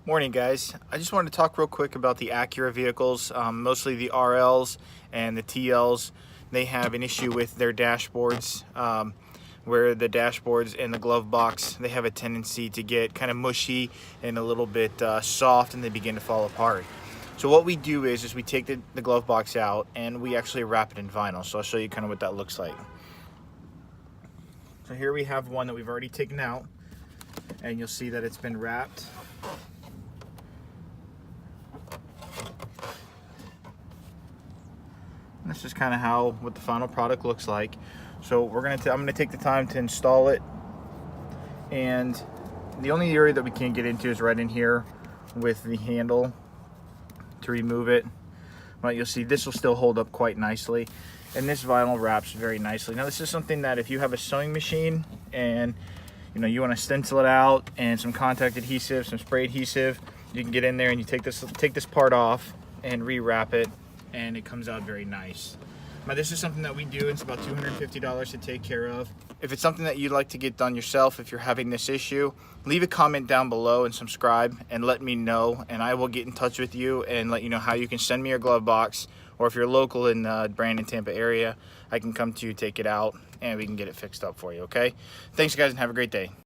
Morning guys, I just wanted to talk real quick about the Acura vehicles, mostly the RLs and the TLs. They have an issue with their dashboards, where the dashboards and the glove box, they have a tendency to get kind of mushy and a little bit soft, and they begin to fall apart. So what we do is we take the glove box out and we actually wrap it in vinyl. So I'll show you kind of what that looks like. So here we have one that we've already taken out, and you'll see that it's been wrapped. This is kind of what the final product looks like. So I'm gonna take the time to install it, and the only area that we can't get into is right in here with the handle to remove it. But you'll see this will still hold up quite nicely, and this vinyl wraps very nicely. Now this is something that if you have a sewing machine and you want to stencil it out and some contact adhesive, some spray adhesive, you can get in there and you take this part off and rewrap it, and it comes out very nice. Now this is something that we do. It's about $250 to take care of. If it's something that you'd like to get done yourself, if you're having this issue, leave a comment down below and subscribe and let me know, and I will get in touch with you and let you know how you can send me your glove box, or if you're local in the Brandon, Tampa area, I can come to you, take it out, and we can get it fixed up for you, okay? Thanks guys, and have a great day.